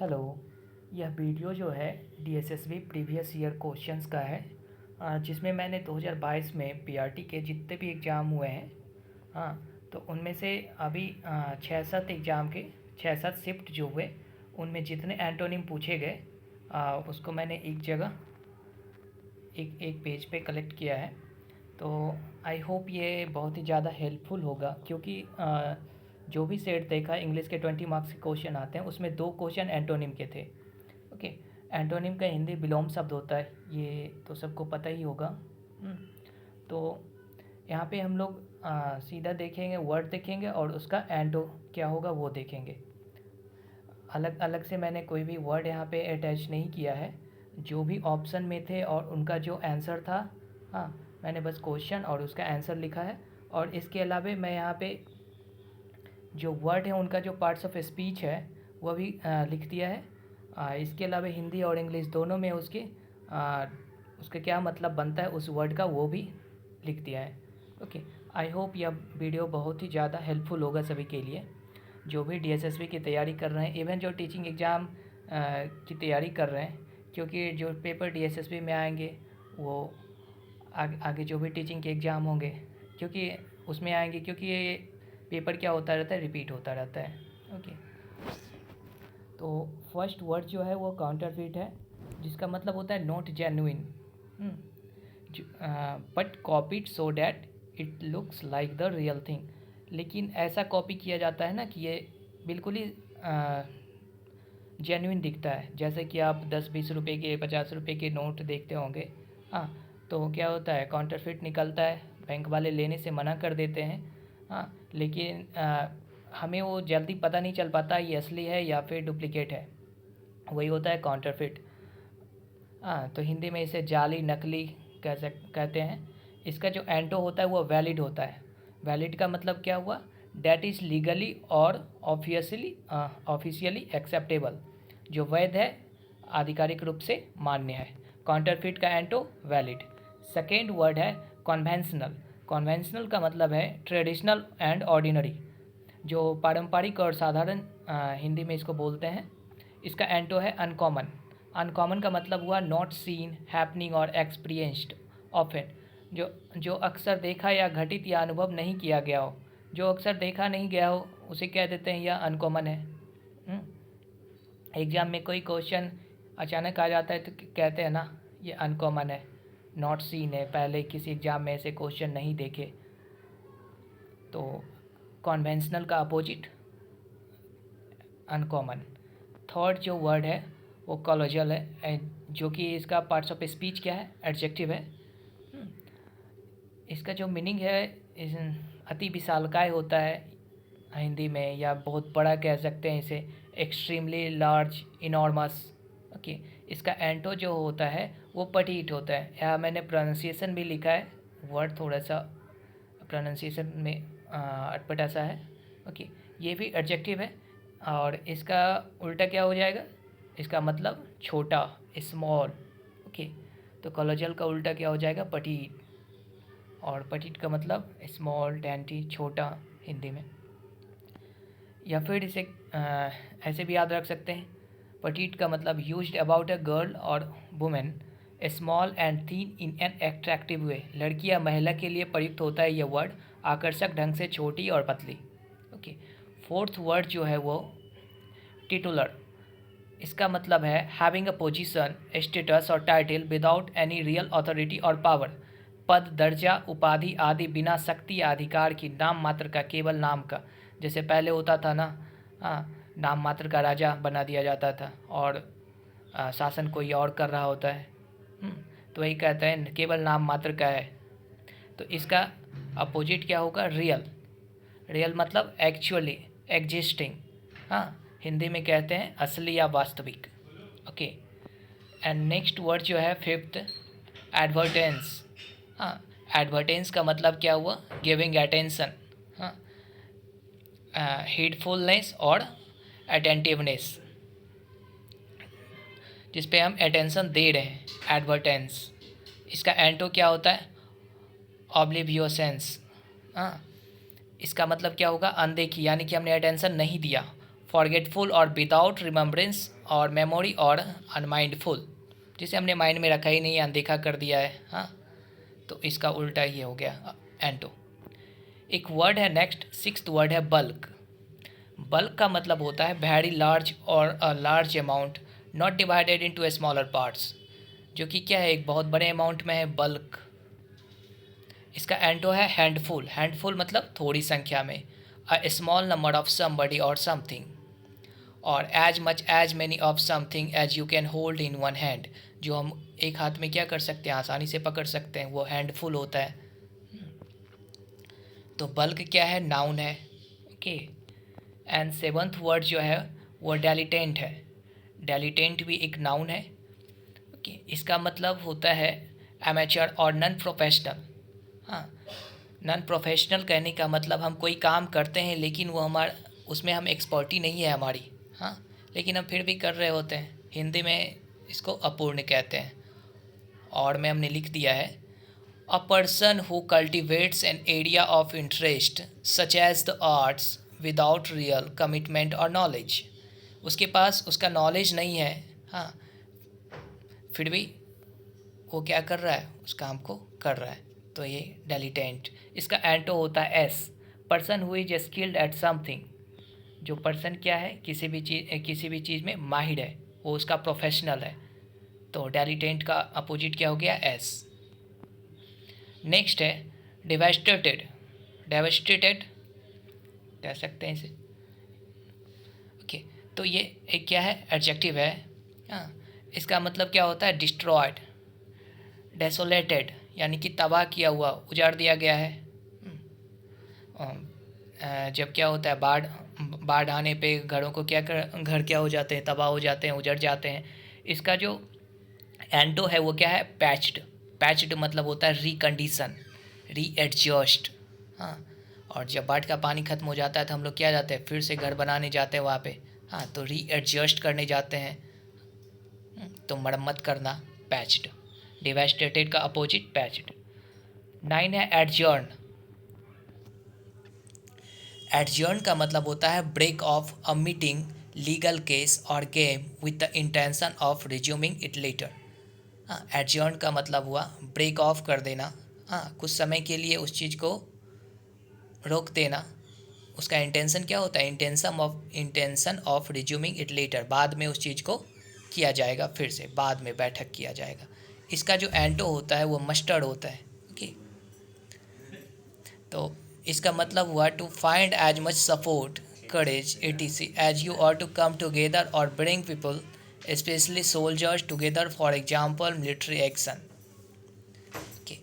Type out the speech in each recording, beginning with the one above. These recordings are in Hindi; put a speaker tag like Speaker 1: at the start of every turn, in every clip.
Speaker 1: हेलो। यह वीडियो जो है डीएसएसबी प्रीवियस ईयर क्वेश्चंस का है, जिसमें मैंने 2022 में पीआरटी के जितने भी एग्ज़ाम हुए हैं, तो उनमें से अभी 6-7 एग्ज़ाम के 6-7 शिफ्ट जो हुए उनमें जितने एंटोनिम पूछे गए उसको मैंने एक जगह एक एक पेज पे कलेक्ट किया है। तो आई होप ये बहुत ही ज़्यादा हेल्पफुल होगा, क्योंकि जो भी सेट देखा इंग्लिश के 20 मार्क्स के क्वेश्चन आते हैं उसमें 2 क्वेश्चन एंटोनिम के थे। ओके। एंटोनिम का हिंदी विलोम शब्द होता है, ये तो सबको पता ही होगा। तो यहाँ पे हम लोग सीधा देखेंगे, वर्ड देखेंगे और उसका एंटो क्या होगा वो देखेंगे। अलग अलग से मैंने कोई भी वर्ड यहाँ पे अटैच नहीं किया है। जो भी ऑप्शन में थे और उनका जो आंसर था, हाँ, मैंने बस क्वेश्चन और उसका आंसर लिखा है। और इसके अलावा मैं यहाँ पे जो वर्ड है उनका जो पार्ट्स ऑफ स्पीच है वह भी लिख दिया है। इसके अलावा हिंदी और इंग्लिश दोनों में उसका क्या मतलब बनता है उस वर्ड का, वो भी लिख दिया है। ओके। आई होप यह वीडियो बहुत ही ज़्यादा हेल्पफुल होगा सभी के लिए जो भी डीएसएसबी की तैयारी कर रहे हैं, इवन जो टीचिंग एग्ज़ाम की तैयारी कर रहे हैं, क्योंकि जो पेपर डीएसएसबी में आएंगे वो आगे जो भी टीचिंग के एग्ज़ाम होंगे क्योंकि उसमें आएंगे, क्योंकि ये पेपर क्या होता रहता है, रिपीट होता रहता है। ओके। तो फर्स्ट वर्ड जो है वो काउंटरफीट है, जिसका मतलब होता है not genuine, but copied so that it looks like the real thing. लेकिन ऐसा कॉपी किया जाता है ना कि ये बिल्कुल ही जेन्युइन दिखता है। जैसे कि आप 10-20 रुपये के 50 रुपये के नोट देखते होंगे, हाँ, तो क्या होता है, काउंटरफीट निकलता है, बैंक वाले लेने से मना कर देते हैं। हाँ, लेकिन हमें वो जल्दी पता नहीं चल पाता ये असली है या फिर डुप्लीकेट है, वही होता है काउंटरफीट। हाँ, तो हिंदी में इसे जाली, नकली कहते हैं। इसका जो एंटो होता है वो वैलिड होता है। वैलिड का मतलब क्या हुआ, डैट इज़ लीगली और ऑफिशियली एक्सेप्टेबल, जो वैध है, आधिकारिक रूप से मान्य है। काउंटरफीट का एंटो वैलिड। सेकेंड वर्ड है कन्वेंशनल। कन्वेंशनल का मतलब है ट्रेडिशनल एंड ऑर्डिनरी, जो पारंपरिक और साधारण, हिंदी में इसको बोलते हैं। इसका एंटो है अनकॉमन। अनकॉमन का मतलब हुआ नॉट सीन, हैपनिंग और एक्सपीरियंस्ड ऑफन, जो अक्सर देखा या घटित या अनुभव नहीं किया गया हो। जो अक्सर देखा नहीं गया हो उसे कह देते हैं यह अनकॉमन है। एग्ज़ाम में कोई क्वेश्चन अचानक आ जाता है तो कहते हैं ना ये अनकॉमन है, नॉट सीन है, पहले किसी एग्ज़ाम में ऐसे क्वेश्चन नहीं देखे। तो कन्वेंशनल का अपोजिट अनकॉमन। थर्ड जो वर्ड है वो कॉलोजल है, जो कि इसका पार्ट्स ऑफ स्पीच क्या है, एडजेक्टिव है। इसका जो मीनिंग है अति विशालकाय होता है हिंदी में, या बहुत बड़ा कह सकते हैं इसे, एक्सट्रीमली लार्ज, इनॉर्मस। ओके। इसका एंटो जो होता है वो पटीट होता है। यहाँ मैंने प्रोनाउंसिएशन भी लिखा है, वर्ड थोड़ा सा प्रोनाउंसिएशन में अटपटा सा है। ओके। ये भी एडजेक्टिव है और इसका उल्टा क्या हो जाएगा, इसका मतलब छोटा, स्मॉल। ओके। तो कॉलोजल का उल्टा क्या हो जाएगा, पटीट, और पटीट का मतलब स्मॉल, डेंटी, छोटा हिंदी में। या फिर इसे ऐसे भी याद रख सकते हैं, पटीट का मतलब यूज्ड अबाउट अ गर्ल और women, small and thin in an attractive way. लड़की या महिला के लिए प्रयुक्त होता है यह वर्ड, आकर्षक ढंग से छोटी और पतली। ओके। फोर्थ वर्ड जो है वो टिटुलर। इसका मतलब है हैविंग अ पोजीशन, स्टेटस और title without any real authority और पावर। पद, दर्जा, उपाधि आदि बिना शक्ति या अधिकार की, नाम मात्र का, केवल नाम का। जैसे पहले होता था ना, हाँ, नाम मात्र का राजा बना दिया जाता था और शासन कोई और कर रहा होता है। तो वही कहते हैं केवल नाम मात्र का है। तो इसका अपोजिट क्या होगा, रियल। रियल मतलब एक्चुअली, एग्जिस्टिंग। हाँ, हिंदी में कहते हैं असली या वास्तविक। ओके। एंड नेक्स्ट वर्ड जो है फिफ्थ, एडवर्टेंस। हाँ, एडवर्टेंस का मतलब क्या हुआ, गिविंग अटेंशन, हाँ, हीडफुलनेस और अटेंटिवनेस, जिस पे हम अटेंशन दे रहे हैं, एडवर्टेंस। इसका एंटो क्या होता है, ऑब्लिवियोसेंस। हाँ, इसका मतलब क्या होगा, अनदेखी, यानी कि हमने अटेंशन नहीं दिया। फॉरगेटफुल और विदाउट रिमेम्बरेंस और मेमोरी और अनमाइंडफुल, जिसे हमने माइंड में रखा ही नहीं है, अनदेखा कर दिया है। हाँ, तो इसका उल्टा ये हो गया एंटो। एक वर्ड है नेक्स्ट, सिक्स्थ वर्ड है बल्क। बल्क का मतलब होता है वेरी लार्ज और a large amount not divided into smaller parts, जो कि क्या है, एक बहुत बड़े अमाउंट में है बल्क। इसका एंटो है हैंडफुल। हैंडफुल मतलब थोड़ी संख्या में, a small number of somebody और समथिंग, और as much as many of something as you can hold in one hand, जो हम एक हाथ में क्या कर सकते हैं, आसानी से पकड़ सकते हैं, वो हैंडफुल होता है। तो बल्क क्या है, नाउन है। ओके, एंड सेवंथ वर्ड जो है वो डेलिटेंट है। डेलिटेंट भी एक नाउन है। ओके, इसका मतलब होता है एमेचर और नॉन प्रोफेशनल। हाँ, नॉन प्रोफेशनल कहने का मतलब हम कोई काम करते हैं लेकिन वो हमारा, उसमें हम एक्सपर्टी नहीं है हमारी। हाँ, लेकिन हम फिर भी कर रहे होते हैं। हिंदी में इसको अपूर्ण कहते हैं। और में हमने लिख दिया है, a person who cultivates an area of interest such as the arts without real commitment और नॉलेज। उसके पास उसका नॉलेज नहीं है, हाँ, फिर भी वो क्या कर रहा है, उस काम को कर रहा है, तो ये डेलिटेंट। इसका एंटो होता है as, person who is skilled at something. जो पर्सन क्या है, किसी भी चीज़ में माहिर है, वो उसका प्रोफेशनल है। तो डेलिटेंट का अपोजिट क्या हो गया, एस। नेक्स्ट है डेवास्टेटेड। डेवास्टेटेड कह सकते हैं इसे। ओके, तो ये एक क्या है, एडजेक्टिव है। हाँ, इसका मतलब क्या होता है, डिस्ट्रॉयड, डेसोलेटेड, यानी कि तबाह किया हुआ, उजाड़ दिया गया है। जब क्या होता है, बाढ़ बाढ़ आने पे घरों को घर क्या हो जाते हैं, तबाह हो जाते हैं, उजड़ जाते हैं। इसका जो एंटो है वो क्या है, पैच्ड। पैच्ड मतलब होता है रिकंडीशन, रीएडजस्ट। हाँ, और जब बाढ़ का पानी खत्म हो जाता है तो हम लोग क्या जाते हैं, फिर से घर बनाने जाते हैं वहाँ पे। हाँ, तो रीएडजस्ट करने जाते हैं। तो मरम्मत करना, पैच्ड। डिवास्टेटेड का अपोजिट पैच्ड। 9 है एडजर्न। एडजर्न का मतलब होता है break of a meeting, legal case और game with the intention of resuming it later. हाँ, एडजर्न का मतलब हुआ ब्रेक ऑफ कर देना। हाँ, कुछ समय के लिए उस चीज़ को रोक देना। उसका इंटेंशन क्या होता है, intention of resuming it letter, बाद में उस चीज़ को किया जाएगा, फिर से बाद में बैठक किया जाएगा। इसका जो एंटो होता है वो मस्टर्ड होता है। ओके, तो इसका मतलब हुआ to find as much support, courage, etc as you are to come together और bring people specially soldiers together for example military action. Okay,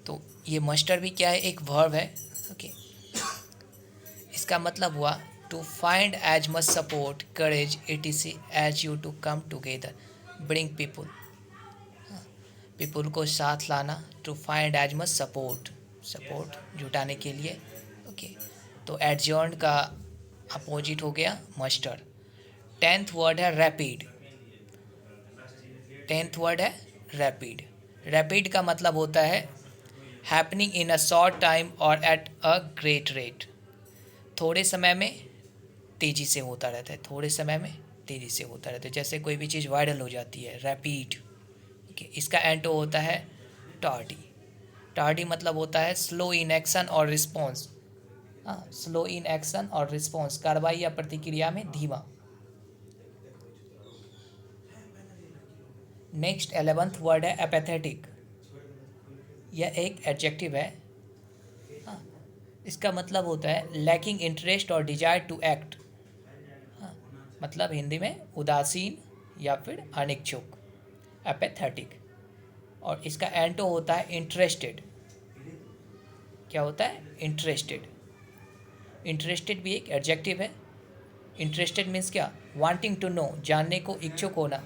Speaker 1: तो ये मस्टर भी क्या है, एक वर्ब है। ओके, इसका मतलब हुआ to find as much support, courage, etc as you to come together, bring people, people को साथ लाना, to find as much support, support जुटाने के लिए। ओके, तो एडजर्न का अपोजिट हो गया मस्टर। 10th वर्ड है रैपिड। 10th वर्ड है रैपिड। रैपिड का मतलब होता है happening in a short time और एट अ ग्रेट रेट। थोड़े समय में तेज़ी से होता रहता है, थोड़े समय में तेज़ी से होता रहता है। जैसे कोई भी चीज़ वायरल हो जाती है, रैपिड। ओके, इसका एंटो होता है टार्डी। टार्डी मतलब होता है स्लो इन एक्शन और रिस्पॉन्स। हाँ, स्लो इन एक्शन और रिस्पॉन्स, कार्रवाई या प्रतिक्रिया में धीमा। नेक्स्ट 11th वर्ड है एपैथेटिक। यह एक एडजेक्टिव है। हाँ, इसका मतलब होता है लैकिंग इंटरेस्ट और डिजायर टू एक्ट। हाँ, मतलब हिंदी में उदासीन या फिर अनिच्छुक, एपैथेटिक। और इसका एंटो होता है इंटरेस्टेड। क्या होता है, इंटरेस्टेड। इंटरेस्टेड भी एक एडजेक्टिव है। इंटरेस्टेड मीन्स क्या, वांटिंग टू नो, जानने को इच्छुक होना।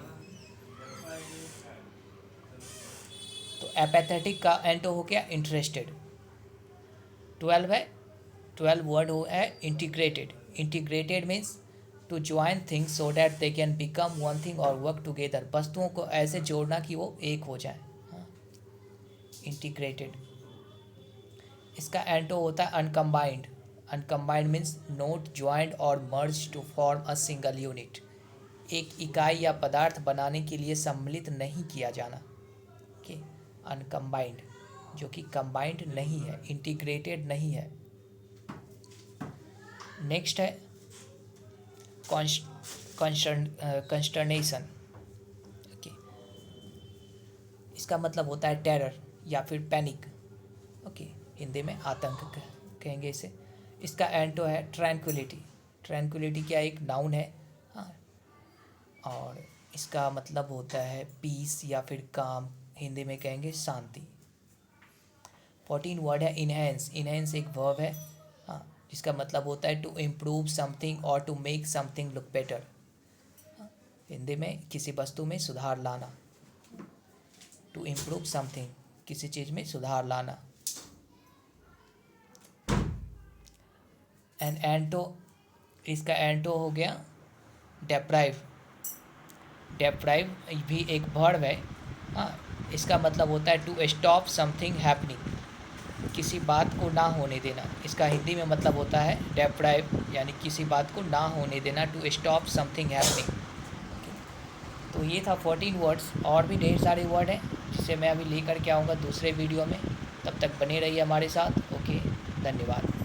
Speaker 1: तो एपैथेटिक का एंटो हो गया इंटरेस्टेड। 12 है, 12 वर्ड हो है integrated. Integrated means to join things so that they can become one thing और वर्क टुगेदर, वस्तुओं को ऐसे जोड़ना कि वो एक हो जाए। हाँ, इंटीग्रेटेड। इसका एंटो होता है uncombined. Uncombined means not joined और merge to form a single unit. एक इकाई या पदार्थ बनाने के लिए सम्मिलित नहीं किया जाना। ओके, अनकम्बाइंड, जो कि कंबाइंड नहीं है, इंटीग्रेटेड नहीं है। नेक्स्ट है कंस्टर्नेशन। ओके, इसका मतलब होता है टेरर या फिर पैनिक। ओके, हिंदी में आतंक कहेंगे इसे। इसका एंटो है ट्रैंक्विलिटी। ट्रैंक्विलिटी क्या एक नाउन है, हाँ, और इसका मतलब होता है पीस या फिर काम, हिंदी में कहेंगे शांति। 14 वर्ड है इनहेंस। इनहेंस एक वर्ब है, हाँ, जिसका मतलब होता है टू इम्प्रूव समथिंग और to make something look better. Hindi में किसी वस्तु में सुधार लाना, टू इम्प्रूव समथिंग, किसी चीज़ में सुधार लाना। एंड एंटो, इसका एंटो हो गया डेप्राइव। डेप्राइव भी एक वर्ब है, हाँ, इसका मतलब होता है टू स्टॉप समथिंग हैपनिंग, किसी बात को ना होने देना। इसका हिंदी में मतलब होता है डेप्राइव यानी किसी बात को ना होने देना, टू स्टॉप समथिंग हैपनिंग। तो ये था 14 वर्ड्स, और भी ढेर सारे वर्ड हैं जिसे मैं अभी लेकर के आऊँगा दूसरे वीडियो में। तब तक बने रहिए हमारे साथ। ओके, धन्यवाद।